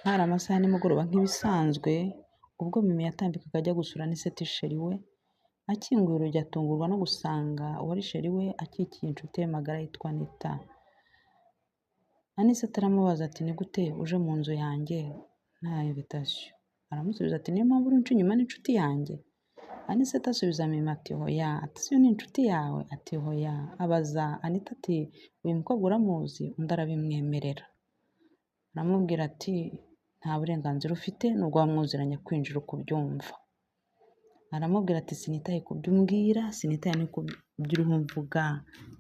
Hari amasaha ya nimugoroba nk'ibisanzwe, ubwo Mimi yatambikaga ajya gusura Anicet sheri we, akinguye urugi atungurwa no gusanga uwari sheri we akikiye inshuti ye magara yitwa Anita. Anicet aramubaza ati ni gute uje mu nzu yanjye nta invitation? Aramusubiza ati niyo mpamvu uri unca inyuma n'inshuti yanjye? Anicet asubiza Mimi ati hoya, ati si yo ni inshuti yawe? Ati hoya. Abaza Anita ati uyu mukobwa uramuzi? Undi arabimwemerera. Aramubwira ati nta burenganzira ufite nubwo wamwuzuranya kwinjira uko ubyumva. Aramubwira ati sinitaye ku byo umbwira, sinitaye no ku byo uriho mvuga,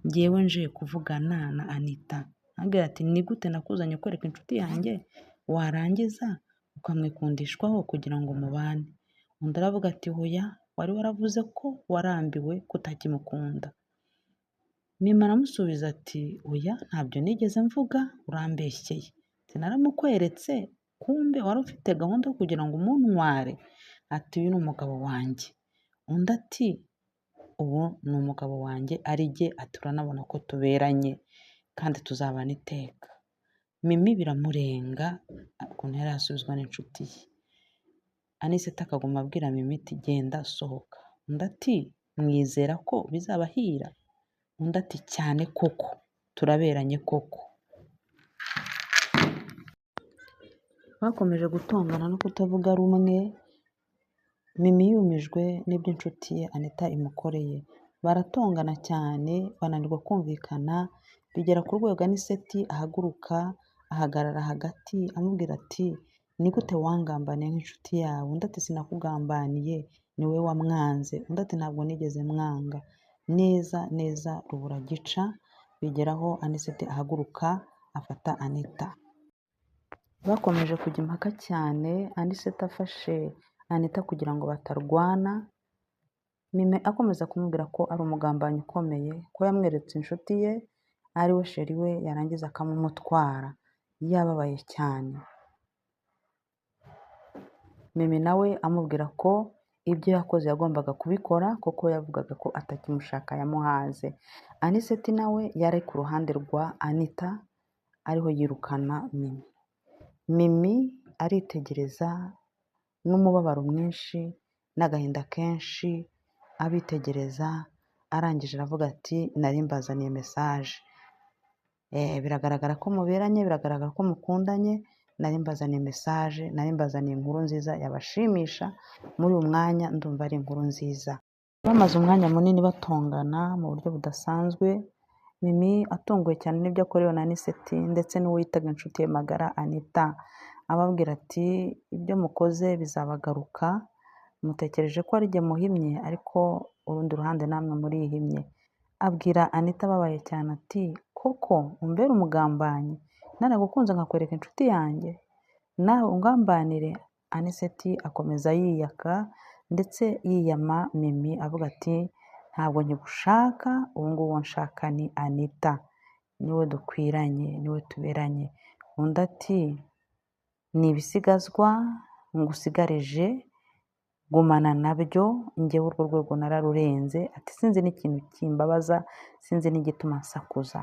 njyewe nje kuvugana na Anita. Aramubwira ati ni gute nakuzanye kwereka inshuti yanjye warangiza ukamwikundishwaho kugira ngo mubane? Undi aravuga ati hoya, wari waravuze ko warambiwe kutakimukunda. Mimi aramusubiza ati oya, ntabyo nigeze mvuga, urambeshyeye. Naramukweretse, kumbe wari ufite gahunda yo kugira ngo umuntware? Ati uyu ni umugabo wanjye. Undi ati uwo ni umugabo wanjye ari jye, ati uranabona ko tuberanye kandi tuzabana iteka. Mimi biramurenga ukuntu yari yasubizwa n'inshuti ye. Anicet akaguma abwira Mimi ati genda sohoka. Undi ati mwizera ko bizabahira? Undi ati cyane koko, turaberanye koko. Bakomeje gutongana no kutavuga rumwe, Mimi yumijwe n'ibyo inshuti ye Anita imukoreye. Baratongana cyane, bananirwa kumvikana, bigera ku rwego Anicet ahaguruka, ahagarara hagati, amubwira ati ni gute wangambaniye nk'inshuti yawe? Undi ati sinakugambaniye, ni wowe wamwanze. Undi ati ntabwo nigeze mwanga. Neza neza rubura gica, bigeraho Anicet ahaguruka afata Anita. Bakomeje kujya impaka cyane, Anicet afashe Anita kugira ngo batarwana, Mimi akomeza kumubwira ko ari umugambanyi ukomeye, ko yamweretse inshuti ye ari we sheri we, yarangiza akamumutwara. Yababaye cyane. Mimi nawe amubwira ko ibyo yakoze yagombaga kubikora kuko yavugaga ko atakimushaka yamuhaze. Anicet nawe yari ku ruhande rwa Anita, ariho yirukana Mimi. Mimi aritegereza n'umubabaro mwinshi n'agahinda kenshi, abitegereza, arangije aravuga ati nari mbazaniye mesaje. Biragaragara ko muberanye, biragaragara ko mukundanye, nari mbazaniye mesaje, nari mbazaniye inkuru nziza yabashimisha, muri uyu mwanya ndumva ari inkuru nziza. Bamaze umwanya munini batongana mu buryo budasanzwe, Mimi atunguwe cyane n'ibyo akorewe na Anicet ndetse n'uwitaga inshuti ye magara Anita. Ababwira ati ibyo mukoze bizabagaruka, mutekereje ko ari jye muhimye ariko urundi ruhande namwe murihimye. Abwira Anita ababaye cyane ati koko umbere umugambanyi, naragukunze nkakwereka inshuti yanjye, nawe ungambanire? Anicet akomeza yiyaka ndetse yiyama Mimi avuga ati ntabwo nkigushaka, ubu ngubu nshaka ni Anita, niwe dukwiranye, niwe tuberanye. Undi ati ni ibisigazwa ngusigarije, gumana nabyo, njyewe urwo rwego nararurenze. Ati sinzi n'ikintu kimbabaza, sinzi n'igituma nsakuza.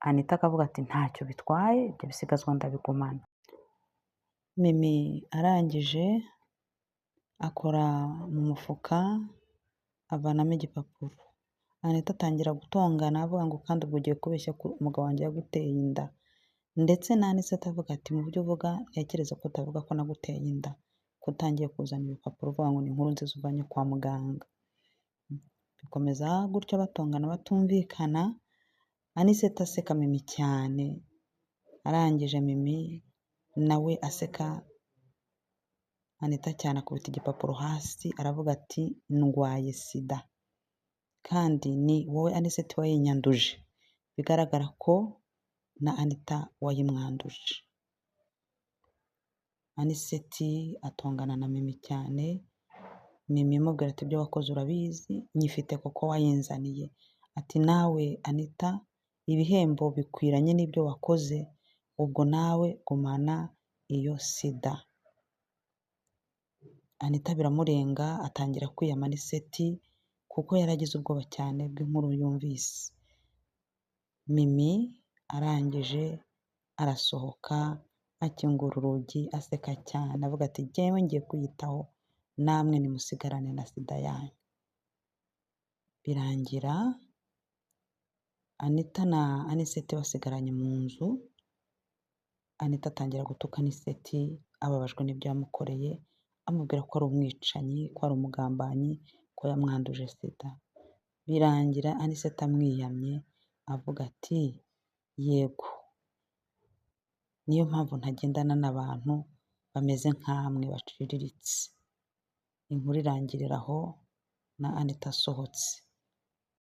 Anita akavuga ati ntacyo bitwaye, ibyo bisigazwa ndabigumana. Mimi arangije akora mu mufuka avanamo igipapuro. Anita atangira gutongana avuga ngo kandi ubwo ugiye kubeshya ko umugabo wanjye yaguteye inda. Ndetse na Anicet avuga ati mu byo uvuga ntekereza ko utavuga ko naguteye inda, ko utangiye kuzana ibipapuro uvuga ngo ni inkuru nziza uvanye kwa muganga. Bikomeza gutyo batongana batumvikana, Anicet aseka Mimi cyane. Arangije Mimi nawe aseka Anita cyane, akubita igipapuro hasi aravuga ati ndwaye sida kandi ni wowe Anicet wayinyanduje, bigaragara ko na Anita wayimwanduje. Anicet atongana na Mimi cyane, Mimi amubwira ati ibyo wakoze urabizi, nyifite kuko wayinzaniye. Ati nawe Anita ibihembo bikwiranye n'ibyo wakoze, ubwo nawe gumana iyo sida. Anita biramurenga atangira kwiyama Anicet kuko yaragize ubwoba cyane bw'inkuru yumvise. Mimi arangije arasohoka akingura urugi aseka cyane avuga ati jyewe ngiye kwiyitaho namwe nimusigarane na sida yanyu. Birangira Anita na Aniseti basigaranye mu nzu. Anita atangira gutuka Aniseti ababajwe n'ibyo yamukoreye, amubwira ko ari umwicanyi, ko ari umugambanyi, ko yamwanduje sida. Birangira Aniseti amwiyamye avuga ati yego, niyo mpamvu ntagendana n'abantu bameze nk'amwe baciriritse. Inkuru irangirira aho na Anita asohotse.